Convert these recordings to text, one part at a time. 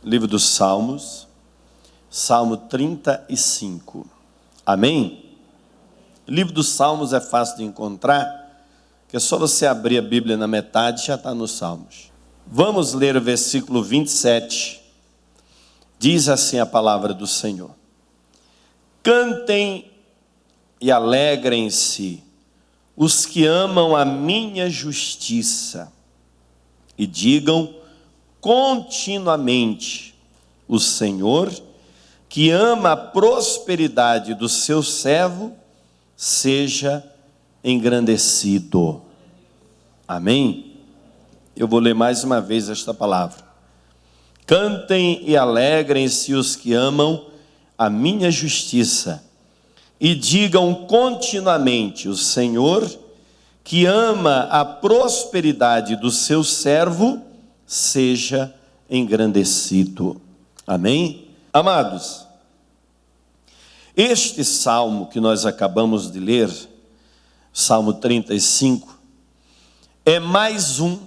Livro dos Salmos, Salmo 35. Amém? O livro dos Salmos é fácil de encontrar, que é só você abrir a Bíblia na metade e já está nos Salmos. Vamos ler o versículo 27. Diz assim a palavra do Senhor: cantem e alegrem-se os que amam a minha justiça, e digam continuamente: o Senhor, que ama a prosperidade do seu servo, seja engrandecido. Amém? Eu vou ler mais uma vez esta palavra. Cantem e alegrem-se os que amam a minha justiça, e digam continuamente: o Senhor, que ama a prosperidade do seu servo, seja engrandecido. Amém? Amados, este salmo que nós acabamos de ler, Salmo 35, é mais um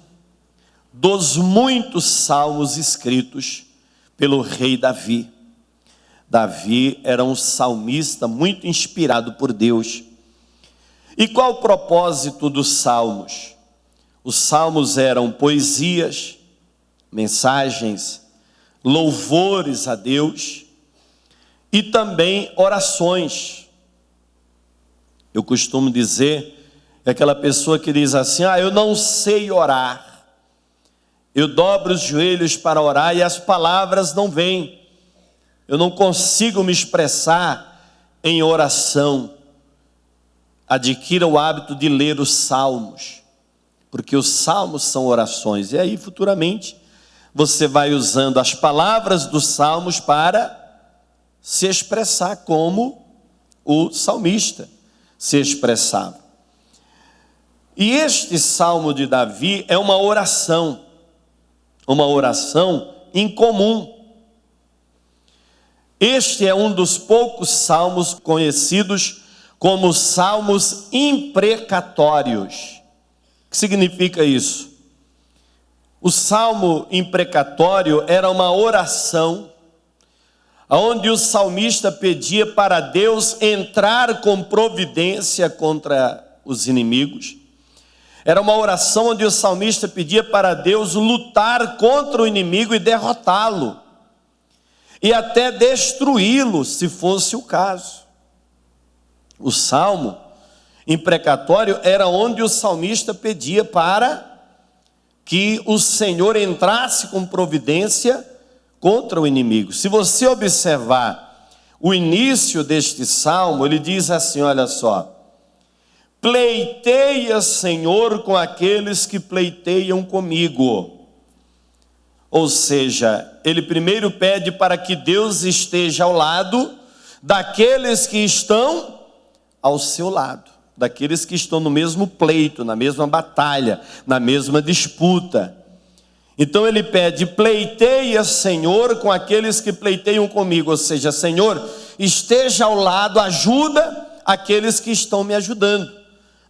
dos muitos salmos escritos pelo rei Davi. Davi era um salmista muito inspirado por Deus. E qual o propósito dos salmos? Os salmos eram poesias, mensagens, louvores a Deus e também orações. Eu costumo dizer, é aquela pessoa que diz assim: eu não sei orar, eu dobro os joelhos para orar e as palavras não vêm, eu não consigo me expressar em oração. Adquira o hábito de ler os salmos, porque os salmos são orações, e aí futuramente você vai usando as palavras dos salmos para se expressar como o salmista se expressava. E este salmo de Davi é uma oração incomum. Este é um dos poucos salmos conhecidos como salmos imprecatórios. O que significa isso? O salmo imprecatório era uma oração onde o salmista pedia para Deus entrar com providência contra os inimigos. Era uma oração onde o salmista pedia para Deus lutar contra o inimigo e derrotá-lo, e até destruí-lo, se fosse o caso. O salmo imprecatório era onde o salmista pedia para que o Senhor entrasse com providência contra o inimigo. Se você observar o início deste salmo, ele diz assim, olha só: pleiteia, Senhor, com aqueles que pleiteiam comigo. Ou seja, ele primeiro pede para que Deus esteja ao lado daqueles que estão ao seu lado, daqueles que estão no mesmo pleito, na mesma batalha, na mesma disputa. Então ele pede: pleiteia, Senhor, com aqueles que pleiteiam comigo. Ou seja, Senhor, esteja ao lado, ajuda aqueles que estão me ajudando,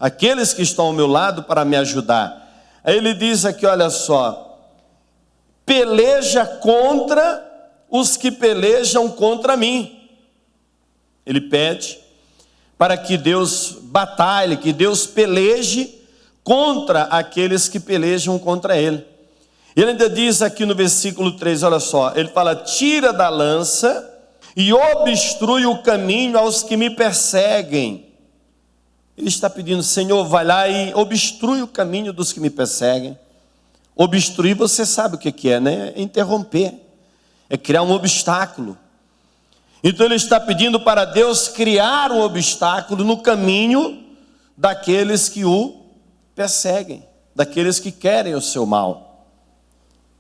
aqueles que estão ao meu lado para me ajudar. Aí ele diz aqui, olha só: peleja contra os que pelejam contra mim. Ele pede para que Deus batalhe, que Deus peleje contra aqueles que pelejam contra ele. Ele ainda diz aqui no versículo 3, olha só, ele fala: tira da lança e obstrui o caminho aos que me perseguem. Ele está pedindo: Senhor, vai lá e obstrui o caminho dos que me perseguem. Obstruir, você sabe o que é, né? É interromper, é criar um obstáculo. Então ele está pedindo para Deus criar um obstáculo no caminho daqueles que o perseguem, daqueles que querem o seu mal.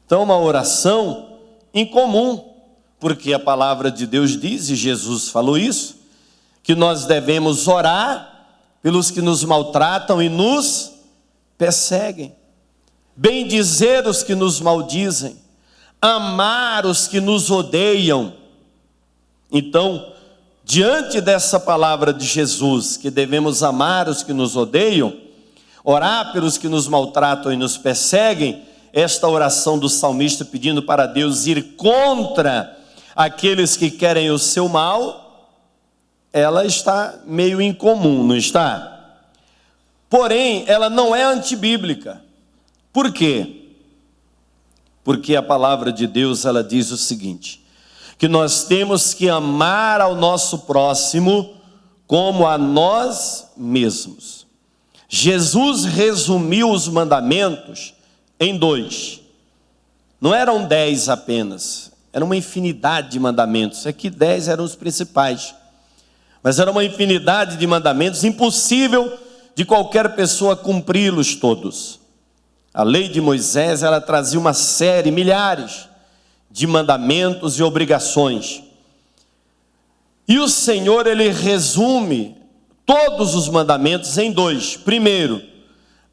Então, uma oração incomum, porque a palavra de Deus diz, e Jesus falou isso, que nós devemos orar pelos que nos maltratam e nos perseguem, bendizer os que nos maldizem, amar os que nos odeiam. Então, diante dessa palavra de Jesus, que devemos amar os que nos odeiam, orar pelos que nos maltratam e nos perseguem, esta oração do salmista pedindo para Deus ir contra aqueles que querem o seu mal, ela está meio incomum, não está? Porém, ela não é antibíblica. Por quê? Porque a palavra de Deus, ela diz o seguinte, que nós temos que amar ao nosso próximo como a nós mesmos. Jesus resumiu os mandamentos em 2. Não eram 10 apenas, era uma infinidade de mandamentos. Aqui 10 eram os principais, mas era uma infinidade de mandamentos, impossível de qualquer pessoa cumpri-los todos. A lei de Moisés, ela trazia uma série, milhares de mandamentos e obrigações. E o Senhor, ele resume todos os mandamentos em 2. Primeiro,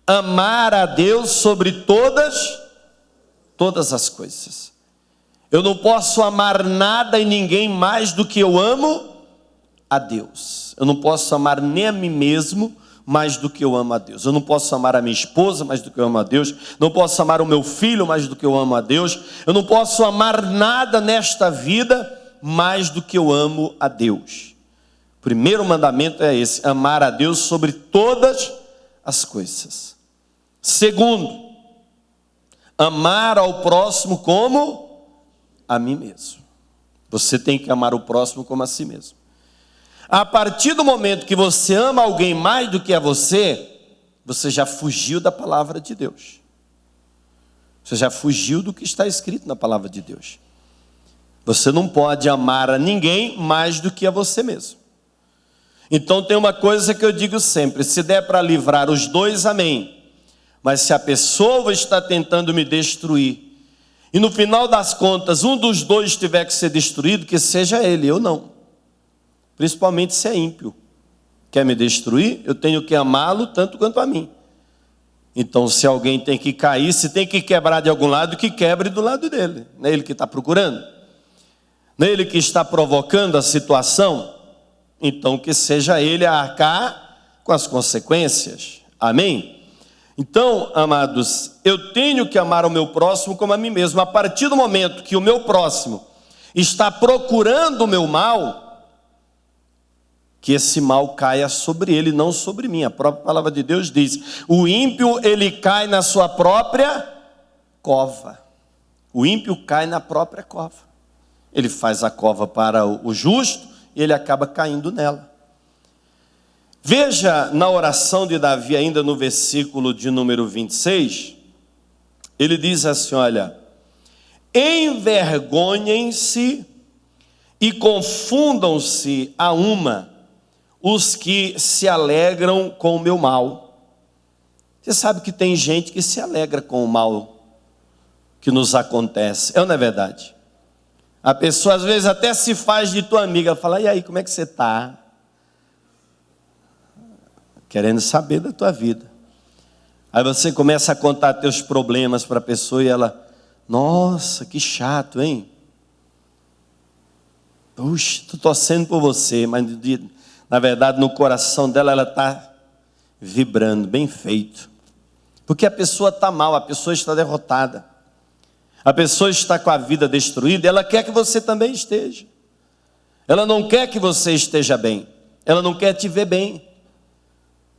amar a Deus sobre todas as coisas. Eu não posso amar nada e ninguém mais do que eu amo a Deus. Eu não posso amar nem a mim mesmo mais do que eu amo a Deus. Eu não posso amar a minha esposa mais do que eu amo a Deus. Não posso amar o meu filho mais do que eu amo a Deus. Eu não posso amar nada nesta vida mais do que eu amo a Deus. O primeiro mandamento é esse: amar a Deus sobre todas as coisas. Segundo, amar ao próximo como a mim mesmo. Você tem que amar o próximo como a si mesmo. A partir do momento que você ama alguém mais do que a você, você já fugiu da palavra de Deus. Você já fugiu do que está escrito na palavra de Deus. Você não pode amar a ninguém mais do que a você mesmo. Então tem uma coisa que eu digo sempre: se der para livrar os dois, amém. Mas se a pessoa está tentando me destruir, e no final das contas um dos dois tiver que ser destruído, que seja ele, eu não. Principalmente se é ímpio. Quer me destruir? Eu tenho que amá-lo tanto quanto a mim. Então, se alguém tem que cair, se tem que quebrar de algum lado, que quebre do lado dele. Não é ele que está procurando? Não é ele que está provocando a situação? Então, que seja ele a arcar com as consequências. Amém? Então, amados, eu tenho que amar o meu próximo como a mim mesmo. A partir do momento que o meu próximo está procurando o meu mal, que esse mal caia sobre ele, não sobre mim. A própria palavra de Deus diz: o ímpio, ele cai na sua própria cova. O ímpio cai na própria cova. Ele faz a cova para o justo e ele acaba caindo nela. Veja na oração de Davi, ainda no versículo de número 26, ele diz assim, olha: envergonhem-se e confundam-se a uma os que se alegram com o meu mal. Você sabe que tem gente que se alegra com o mal que nos acontece, é ou não é verdade? A pessoa às vezes até se faz de tua amiga, fala: e aí, como é que você está? Querendo saber da tua vida. Aí você começa a contar teus problemas para a pessoa e ela: nossa, que chato, hein? Puxa, estou torcendo por você, mas na verdade no coração dela ela está vibrando, bem feito. Porque a pessoa está mal, a pessoa está derrotada. A pessoa está com a vida destruída, ela quer que você também esteja. Ela não quer que você esteja bem. Ela não quer te ver bem.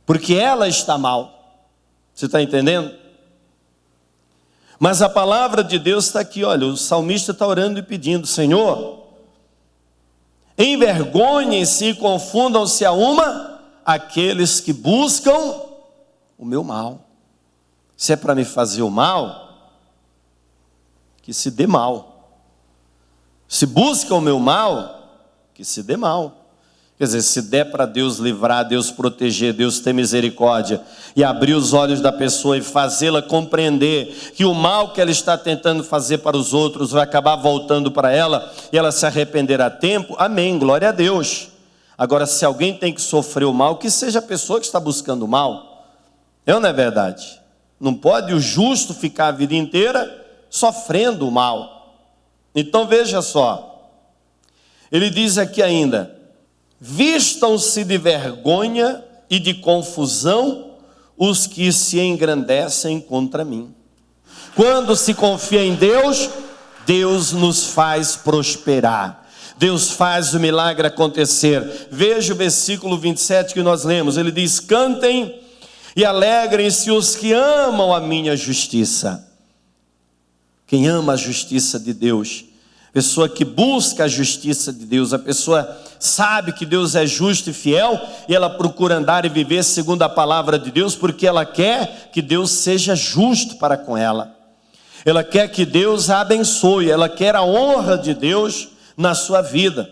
Porque ela está mal. Você está entendendo? Mas a palavra de Deus está aqui, olha, o salmista está orando e pedindo: Senhor, envergonhem-se e confundam-se a uma aqueles que buscam o meu mal. Se é para me fazer o mal, que se dê mal. Se buscam o meu mal, que se dê mal. Quer dizer, se der para Deus livrar, Deus proteger, Deus ter misericórdia e abrir os olhos da pessoa e fazê-la compreender que o mal que ela está tentando fazer para os outros vai acabar voltando para ela e ela se arrepender a tempo, amém, glória a Deus. Agora, se alguém tem que sofrer o mal, que seja a pessoa que está buscando o mal. É ou não é verdade? Não pode o justo ficar a vida inteira sofrendo o mal. Então veja só, ele diz aqui ainda: vistam-se de vergonha e de confusão os que se engrandecem contra mim. Quando se confia em Deus, Deus nos faz prosperar. Deus faz o milagre acontecer. Veja o versículo 27 que nós lemos. Ele diz: cantem e alegrem-se os que amam a minha justiça. Quem ama a justiça de Deus, pessoa que busca a justiça de Deus, a pessoa sabe que Deus é justo e fiel, e ela procura andar e viver segundo a palavra de Deus, porque ela quer que Deus seja justo para com ela. Ela quer que Deus a abençoe, ela quer a honra de Deus na sua vida.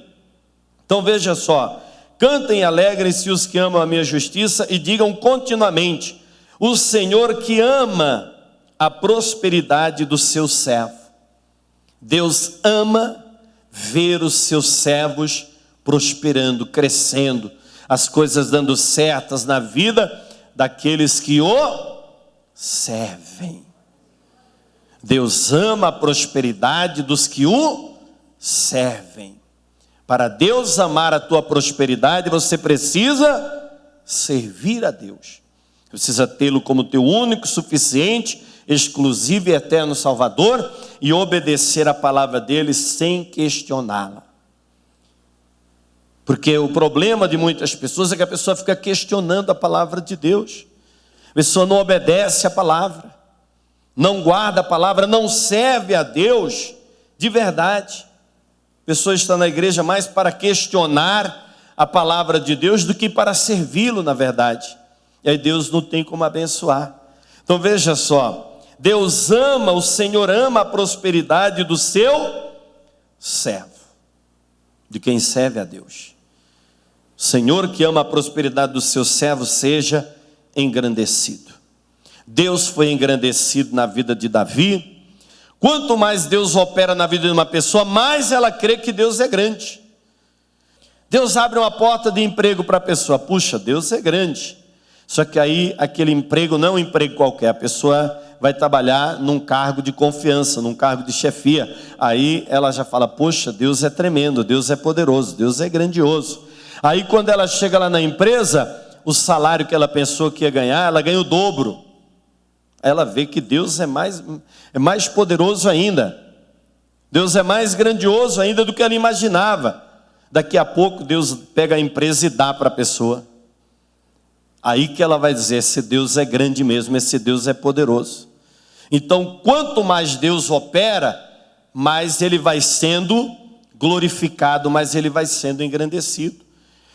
Então veja só: cantem e alegrem-se os que amam a minha justiça, e digam continuamente: o Senhor que ama a prosperidade do seu servo. Deus ama ver os seus servos prosperando, crescendo, as coisas dando certas na vida daqueles que o servem. Deus ama a prosperidade dos que o servem. Para Deus amar a tua prosperidade, você precisa servir a Deus. Precisa tê-lo como teu único, suficiente, exclusivo e eterno Salvador, e obedecer a palavra dele sem questioná-la. Porque o problema de muitas pessoas é que a pessoa fica questionando a palavra de Deus. A pessoa não obedece a palavra, não guarda a palavra, não serve a Deus de verdade. A pessoa está na igreja mais para questionar a palavra de Deus do que para servi-lo, na verdade. E aí Deus não tem como abençoar. Então veja só, Deus ama, o Senhor ama a prosperidade do seu servo, de quem serve a Deus. O Senhor que ama a prosperidade do seu servo seja engrandecido. Deus foi engrandecido na vida de Davi. Quanto mais Deus opera na vida de uma pessoa, mais ela crê que Deus é grande. Deus abre uma porta de emprego para a pessoa. Puxa, Deus é grande. Só que aí aquele emprego não é um emprego qualquer. A pessoa vai trabalhar num cargo de confiança, num cargo de chefia. Aí ela já fala: poxa, Deus é tremendo, Deus é poderoso, Deus é grandioso. Aí quando ela chega lá na empresa, o salário que ela pensou que ia ganhar, ela ganha o dobro. Ela vê que Deus é mais poderoso ainda. Deus é mais grandioso ainda do que ela imaginava. Daqui a pouco Deus pega a empresa e dá para a pessoa. Aí que ela vai dizer: esse Deus é grande mesmo, esse Deus é poderoso. Então, quanto mais Deus opera, mais ele vai sendo glorificado, mais ele vai sendo engrandecido.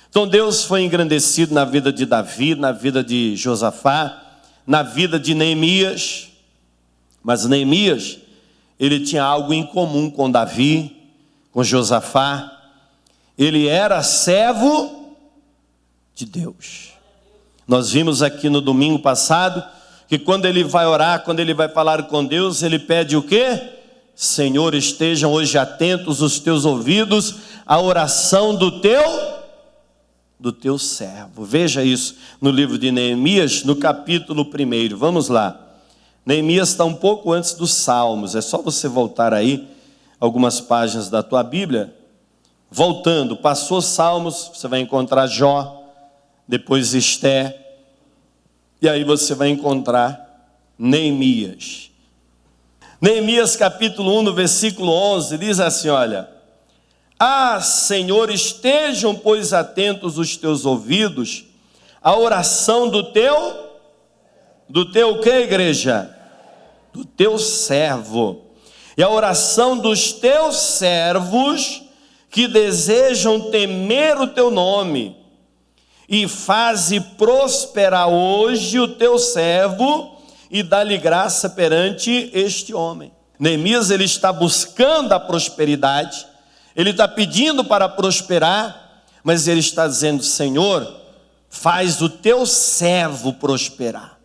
Então Deus foi engrandecido na vida de Davi, na vida de Josafá, na vida de Neemias. Mas Neemias, ele tinha algo em comum com Davi, com Josafá. Ele era servo de Deus. Nós vimos aqui no domingo passado que quando ele vai orar, quando ele vai falar com Deus, ele pede o quê? Senhor, estejam hoje atentos os teus ouvidos à oração do teu servo. Veja isso no livro de Neemias, no capítulo 1. Vamos lá. Neemias está um pouco antes dos Salmos. É só você voltar aí algumas páginas da tua Bíblia. Voltando, passou Salmos, você vai encontrar Jó, depois Esté, e aí você vai encontrar Neemias. Neemias capítulo 1, no versículo 11, diz assim, olha: ah, Senhor, estejam, pois, atentos os teus ouvidos à oração do teu o que, igreja? Do teu servo, e a oração dos teus servos que desejam temer o teu nome, e faze prosperar hoje o teu servo, e dá-lhe graça perante este homem. Neemias, ele está buscando a prosperidade, ele está pedindo para prosperar, mas ele está dizendo: Senhor, faz o teu servo prosperar.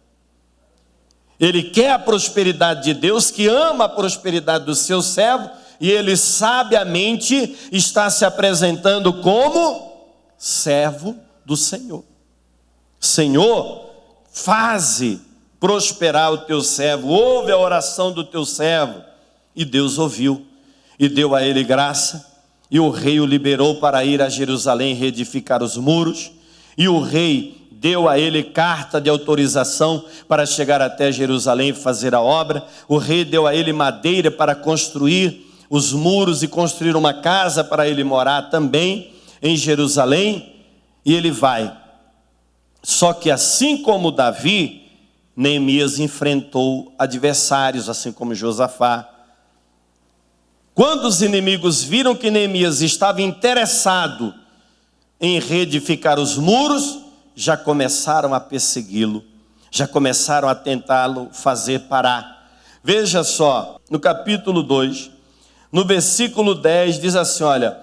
Ele quer a prosperidade de Deus, que ama a prosperidade do seu servo, e ele sabiamente está se apresentando como servo do Senhor. Senhor, faze prosperar o teu servo. Ouve a oração do teu servo. E Deus ouviu e deu a ele graça, e o rei o liberou para ir a Jerusalém reedificar os muros, e o rei deu a ele carta de autorização para chegar até Jerusalém e fazer a obra. O rei deu a ele madeira para construir os muros e construir uma casa para ele morar também em Jerusalém. E ele vai. Só que assim como Davi, Neemias enfrentou adversários, assim como Josafá. Quando os inimigos viram que Neemias estava interessado em reedificar os muros, já começaram a persegui-lo, já começaram a tentá-lo fazer parar. Veja só, no capítulo 2, no versículo 10, diz assim, olha: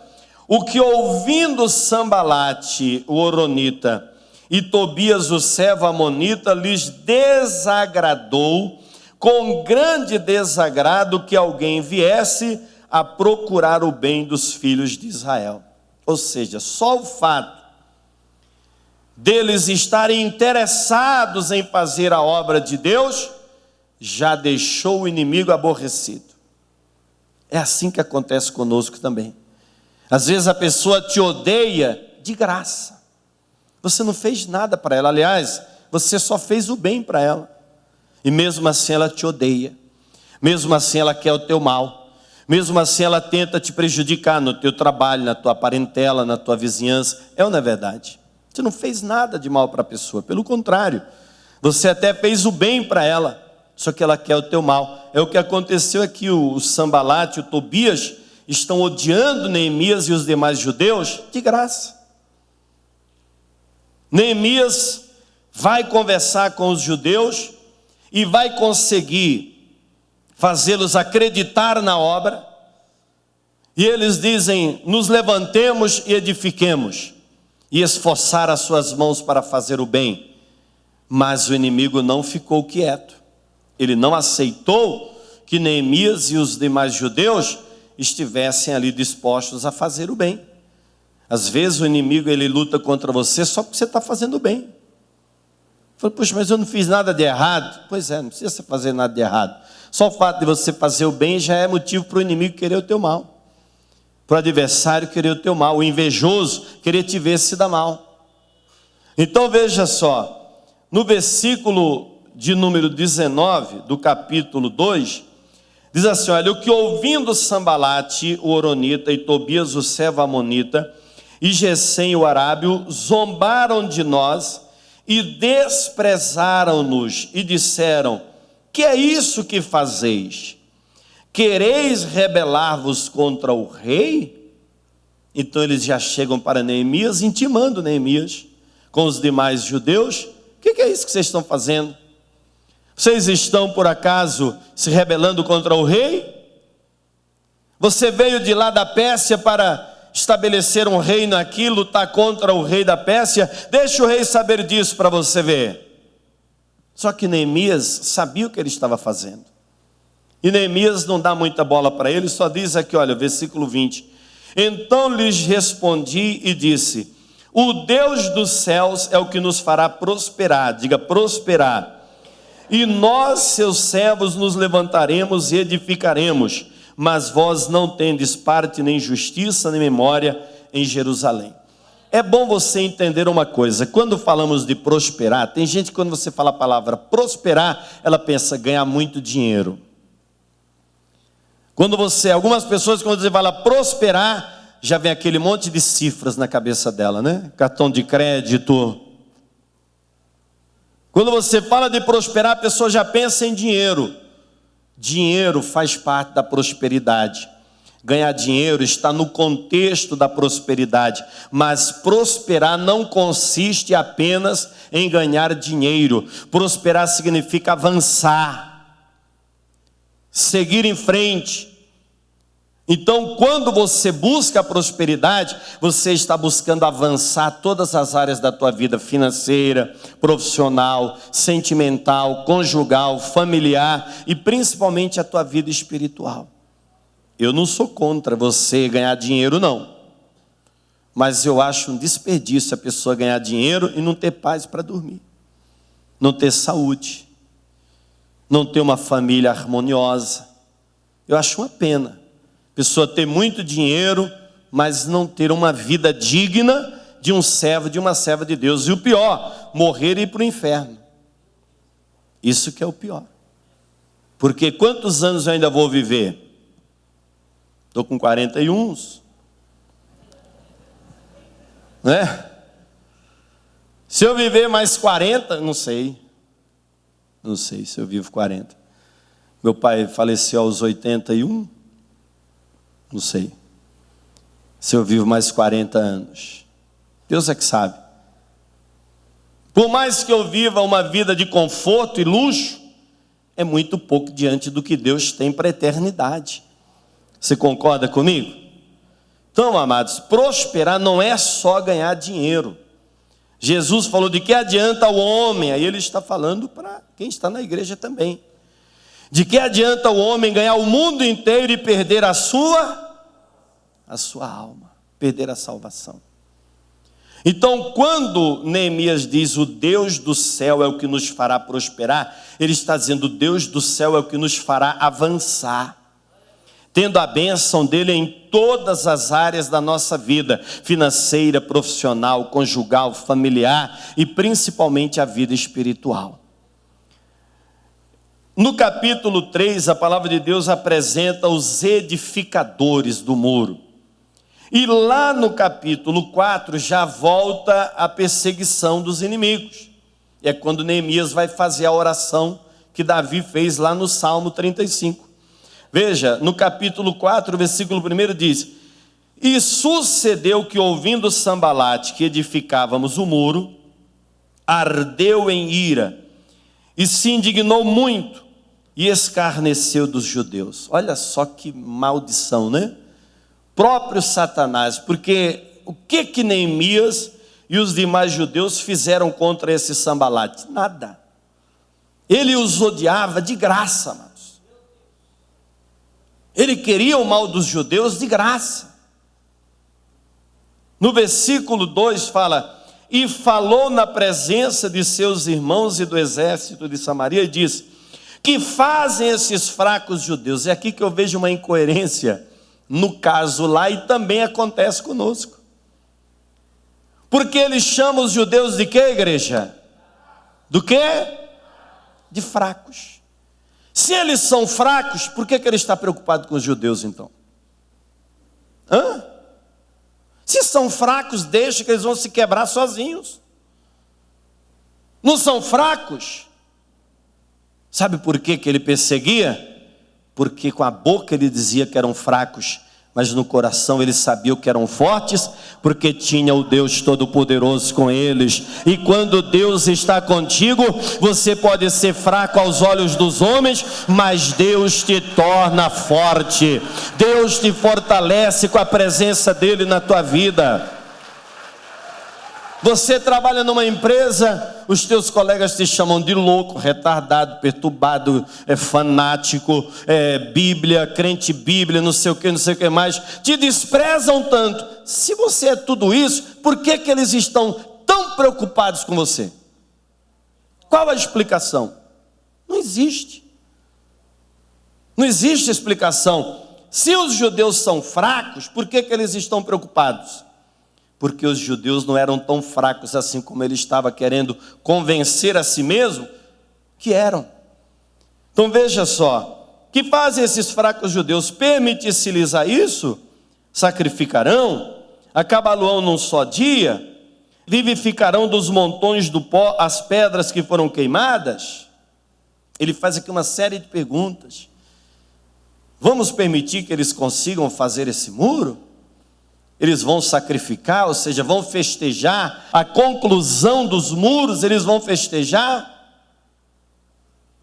o que ouvindo Sambalate, o horonita, e Tobias, o servo amonita, lhes desagradou, com grande desagrado, que alguém viesse a procurar o bem dos filhos de Israel. Ou seja, só o fato deles estarem interessados em fazer a obra de Deus, já deixou o inimigo aborrecido. É assim que acontece conosco também. Às vezes a pessoa te odeia de graça. Você não fez nada para ela, aliás, você só fez o bem para ela. E mesmo assim ela te odeia. Mesmo assim ela quer o teu mal. Mesmo assim ela tenta te prejudicar no teu trabalho, na tua parentela, na tua vizinhança. É ou não é verdade? Você não fez nada de mal para a pessoa, pelo contrário. Você até fez o bem para ela, só que ela quer o teu mal. É o que aconteceu aqui, o Sambalate, o Tobias, estão odiando Neemias e os demais judeus de graça. Neemias vai conversar com os judeus e vai conseguir fazê-los acreditar na obra. E eles dizem: nos levantemos e edifiquemos, e esforçar as suas mãos para fazer o bem. Mas o inimigo não ficou quieto. Ele não aceitou que Neemias e os demais judeus estivessem ali dispostos a fazer o bem. Às vezes o inimigo ele luta contra você só porque você está fazendo o bem. Fala: puxa, mas eu não fiz nada de errado. Pois é, não precisa você fazer nada de errado. Só o fato de você fazer o bem já é motivo para o inimigo querer o teu mal. Para o adversário querer o teu mal. O invejoso querer te ver se dar mal. Então veja só, no versículo de número 19 do capítulo 2, diz assim: olha, o que ouvindo Sambalate, o horonita, e Tobias, o servo amonita, e Gesem, o arábio, zombaram de nós e desprezaram-nos e disseram: que é isso que fazeis? Quereis rebelar-vos contra o rei? Então eles já chegam para Neemias, intimando Neemias com os demais judeus: o que é isso que vocês estão fazendo? Vocês estão por acaso se rebelando contra o rei? Você veio de lá da Pérsia para estabelecer um reino aqui, lutar contra o rei da Pérsia? Deixa o rei saber disso para você ver. Só que Neemias sabia o que ele estava fazendo. E Neemias não dá muita bola para ele, só diz aqui, olha, versículo 20. Então lhes respondi e disse: o Deus dos céus é o que nos fará prosperar, diga prosperar. E nós, seus servos, nos levantaremos e edificaremos, mas vós não tendes parte, nem justiça, nem memória em Jerusalém. É bom você entender uma coisa: quando falamos de prosperar, tem gente que quando você fala a palavra prosperar, ela pensa ganhar muito dinheiro. Algumas pessoas quando você fala prosperar, já vem aquele monte de cifras na cabeça dela, né? Cartão de crédito. Quando você fala de prosperar, a pessoa já pensa em dinheiro. Dinheiro faz parte da prosperidade. Ganhar dinheiro está no contexto da prosperidade. Mas prosperar não consiste apenas em ganhar dinheiro. Prosperar significa avançar, seguir em frente. Então, quando você busca a prosperidade, você está buscando avançar todas as áreas da tua vida: financeira, profissional, sentimental, conjugal, familiar e principalmente a tua vida espiritual. Eu não sou contra você ganhar dinheiro, não. Mas eu acho um desperdício a pessoa ganhar dinheiro e não ter paz para dormir, não ter saúde, não ter uma família harmoniosa. Eu acho uma pena pessoa ter muito dinheiro, mas não ter uma vida digna de um servo, de uma serva de Deus. E o pior, morrer e ir para o inferno. Isso que é o pior. Porque quantos anos eu ainda vou viver? Estou com 41, né? Se eu viver mais 40, não sei se eu vivo 40. Meu pai faleceu aos 81, não sei se eu vivo mais 40 anos. Deus é que sabe. Por mais que eu viva uma vida de conforto e luxo, é muito pouco diante do que Deus tem para a eternidade. Você concorda comigo? Então, amados, prosperar não é só ganhar dinheiro. Jesus falou: de que adianta o homem? Aí ele está falando para quem está na igreja também. De que adianta o homem ganhar o mundo inteiro e perder a sua alma, perder a salvação? Então, quando Neemias diz: o Deus do céu é o que nos fará prosperar, ele está dizendo: o Deus do céu é o que nos fará avançar, tendo a bênção dele em todas as áreas da nossa vida, financeira, profissional, conjugal, familiar e principalmente a vida espiritual. No capítulo 3, a palavra de Deus apresenta os edificadores do muro. E lá no capítulo 4 já volta a perseguição dos inimigos. É quando Neemias vai fazer a oração que Davi fez lá no Salmo 35. Veja, no capítulo 4, versículo 1 diz: e sucedeu que, ouvindo Sambalate que edificávamos o muro, ardeu em ira e se indignou muito e escarneceu dos judeus. Olha só que maldição, né? Próprio Satanás, porque o que Neemias e os demais judeus fizeram contra esse Sambalate? Nada. Ele os odiava de graça, amados. Ele queria o mal dos judeus de graça. No versículo 2 fala: e falou na presença de seus irmãos e do exército de Samaria e disse: que fazem esses fracos judeus? É aqui que eu vejo uma incoerência no caso lá, e também acontece conosco. Porque ele chama os judeus de quê, igreja? Do quê? De fracos. Se eles são fracos, por que ele está preocupado com os judeus então? Se são fracos, deixa que eles vão se quebrar sozinhos. Não são fracos? Sabe por que ele perseguia? Porque com a boca ele dizia que eram fracos, mas no coração ele sabia que eram fortes, porque tinha o Deus Todo-Poderoso com eles. E quando Deus está contigo, você pode ser fraco aos olhos dos homens, mas Deus te torna forte. Deus te fortalece com a presença dele na tua vida. Você trabalha numa empresa, os teus colegas te chamam de louco, retardado, perturbado, fanático, Bíblia, crente Bíblia, não sei o que mais. Te desprezam tanto. Se você é tudo isso, por que eles estão tão preocupados com você? Qual a explicação? Não existe. Não existe explicação. Se os judeus são fracos, por que eles estão preocupados? Porque os judeus não eram tão fracos assim como ele estava querendo convencer a si mesmo que eram. Então veja só, que fazem esses fracos judeus? Permitir-se-lhes a isso? Sacrificarão? Acabar-ão num só dia? Vivificarão dos montões do pó as pedras que foram queimadas? Ele faz aqui uma série de perguntas. Vamos permitir que eles consigam fazer esse muro? Eles vão sacrificar, ou seja, vão festejar a conclusão dos muros, eles vão festejar.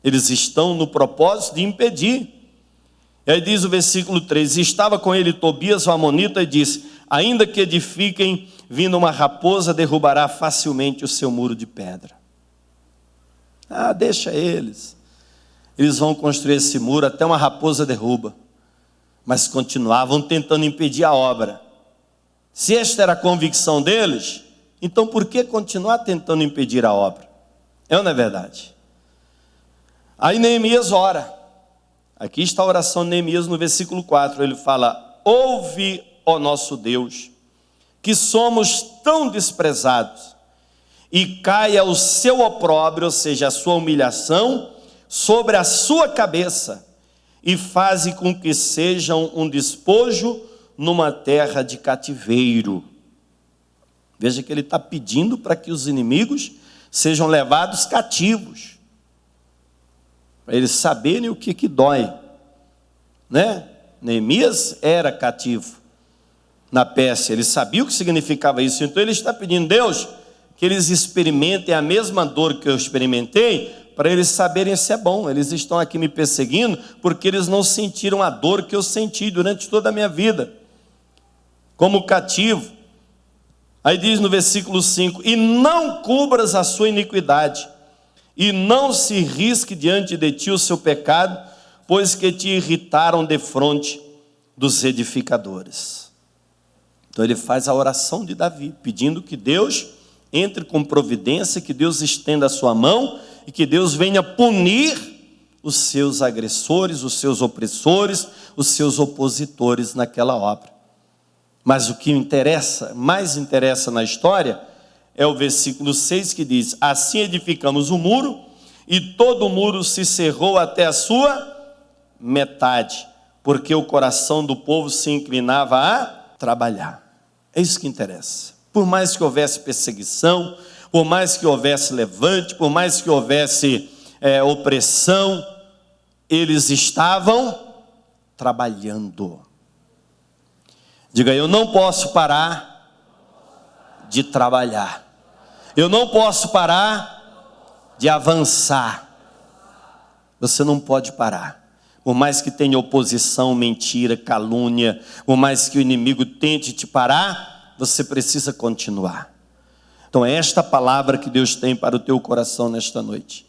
Eles estão no propósito de impedir. E aí diz o versículo 3, estava com ele Tobias o amonita e disse: ainda que edifiquem, vindo uma raposa derrubará facilmente o seu muro de pedra. Deixa eles. Eles vão construir esse muro, até uma raposa derruba. Mas continuavam tentando impedir a obra. Se esta era a convicção deles, então por que continuar tentando impedir a obra? É ou não é verdade? Aí Neemias ora. Aqui está a oração de Neemias no versículo 4. Ele fala: ouve, ó nosso Deus, que somos tão desprezados, e caia o seu opróbrio, ou seja, a sua humilhação, sobre a sua cabeça, e faze com que sejam um despojo numa terra de cativeiro. Veja que ele está pedindo para que os inimigos sejam levados cativos, para eles saberem o que dói, né? Neemias era cativo na Pérsia, ele sabia o que significava isso, então ele está pedindo, Deus, que eles experimentem a mesma dor que eu experimentei, para eles saberem se é bom. Eles estão aqui me perseguindo, porque eles não sentiram a dor que eu senti durante toda a minha vida, como cativo. Aí diz no versículo 5, e não cubras a sua iniquidade, e não se risque diante de ti o seu pecado, pois que te irritaram defronte dos edificadores. Então ele faz a oração de Davi, pedindo que Deus entre com providência, que Deus estenda a sua mão, e que Deus venha punir os seus agressores, os seus opressores, os seus opositores naquela obra. Mas o que mais interessa na história, é o versículo 6 que diz, assim edificamos o muro, e todo o muro se cerrou até a sua metade, porque o coração do povo se inclinava a trabalhar. É isso que interessa. Por mais que houvesse perseguição, por mais que houvesse levante, por mais que houvesse opressão, eles estavam trabalhando. Diga, eu não posso parar de trabalhar. Eu não posso parar de avançar. Você não pode parar. Por mais que tenha oposição, mentira, calúnia, por mais que o inimigo tente te parar, você precisa continuar. Então é esta palavra que Deus tem para o teu coração nesta noite.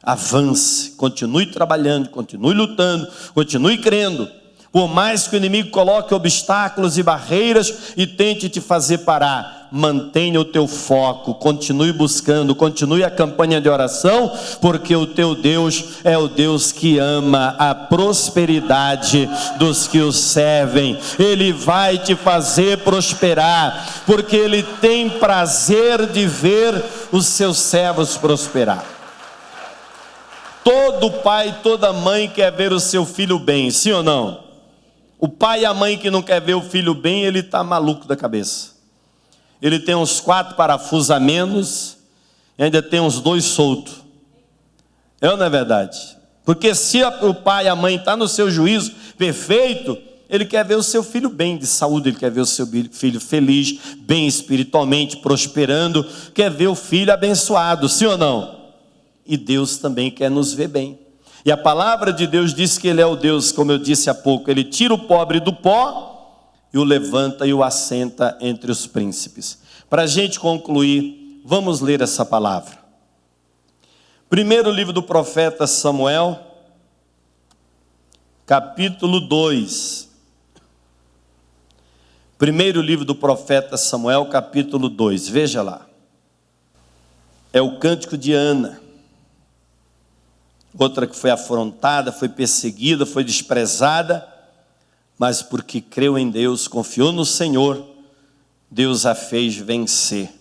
Avance, continue trabalhando, continue lutando, continue crendo. Por mais que o inimigo coloque obstáculos e barreiras e tente te fazer parar, mantenha o teu foco, continue buscando, continue a campanha de oração, porque o teu Deus é o Deus que ama a prosperidade dos que o servem. Ele vai te fazer prosperar, porque Ele tem prazer de ver os seus servos prosperar. Todo pai, toda mãe quer ver o seu filho bem, sim ou não? O pai e a mãe que não quer ver o filho bem, ele está maluco da cabeça. Ele tem uns 4 parafusos a menos e ainda tem uns 2 soltos. É ou não é verdade? Porque se o pai e a mãe estão no seu juízo perfeito, ele quer ver o seu filho bem de saúde, ele quer ver o seu filho feliz, bem espiritualmente, prosperando, quer ver o filho abençoado, sim ou não? E Deus também quer nos ver bem. E a palavra de Deus diz que Ele é o Deus, como eu disse há pouco, Ele tira o pobre do pó e o levanta e o assenta entre os príncipes. Para a gente concluir, vamos ler essa palavra. Primeiro livro do profeta Samuel, capítulo 2. Primeiro livro do profeta Samuel, capítulo 2, veja lá. É o cântico de Ana. Outra que foi afrontada, foi perseguida, foi desprezada, mas porque creu em Deus, confiou no Senhor, Deus a fez vencer.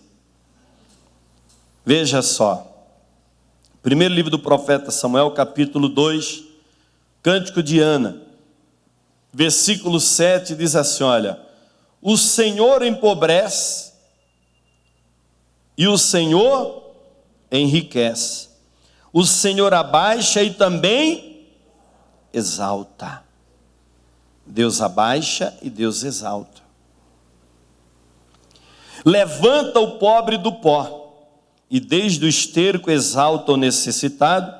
Veja só, primeiro livro do profeta Samuel, capítulo 2, cântico de Ana, versículo 7 diz assim, olha, o Senhor empobrece e o Senhor enriquece. O Senhor abaixa e também exalta. Deus abaixa e Deus exalta. Levanta o pobre do pó, e desde o esterco exalta o necessitado,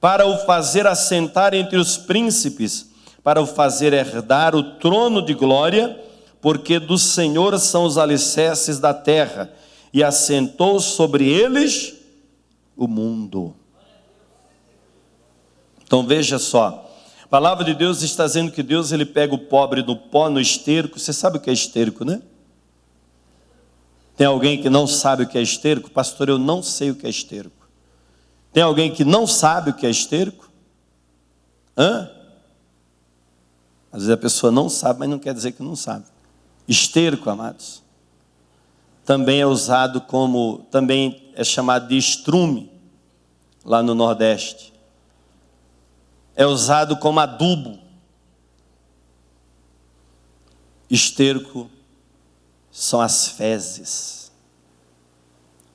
para o fazer assentar entre os príncipes, para o fazer herdar o trono de glória, porque do Senhor são os alicerces da terra, e assentou sobre eles o mundo. Então veja só, a palavra de Deus está dizendo que Deus ele pega o pobre do pó no esterco. Você sabe o que é esterco, né? Tem alguém que não sabe o que é esterco? Pastor, eu não sei o que é esterco. Tem alguém que não sabe o que é esterco? Às vezes a pessoa não sabe, mas não quer dizer que não sabe. Esterco, amados, também é usado como, também é chamado de estrume, lá no Nordeste. É usado como adubo. Esterco são as fezes.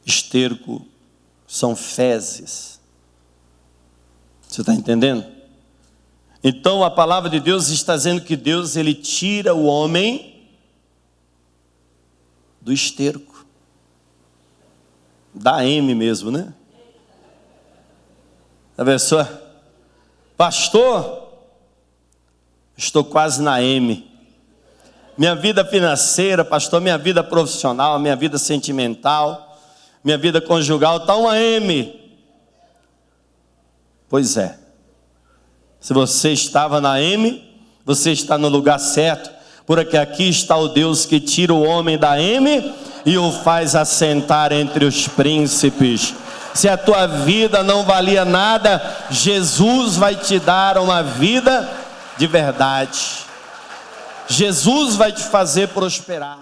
Esterco são fezes. Você está entendendo? Então a palavra de Deus está dizendo que Deus, ele tira o homem do esterco. Da M mesmo, né? A pessoa, pastor, estou quase na M. Minha vida financeira, pastor, minha vida profissional, minha vida sentimental, minha vida conjugal, está uma M. Pois é. Se você estava na M, você está no lugar certo, porque aqui está o Deus que tira o homem da M e o faz assentar entre os príncipes. Se a tua vida não valia nada, Jesus vai te dar uma vida de verdade. Jesus vai te fazer prosperar.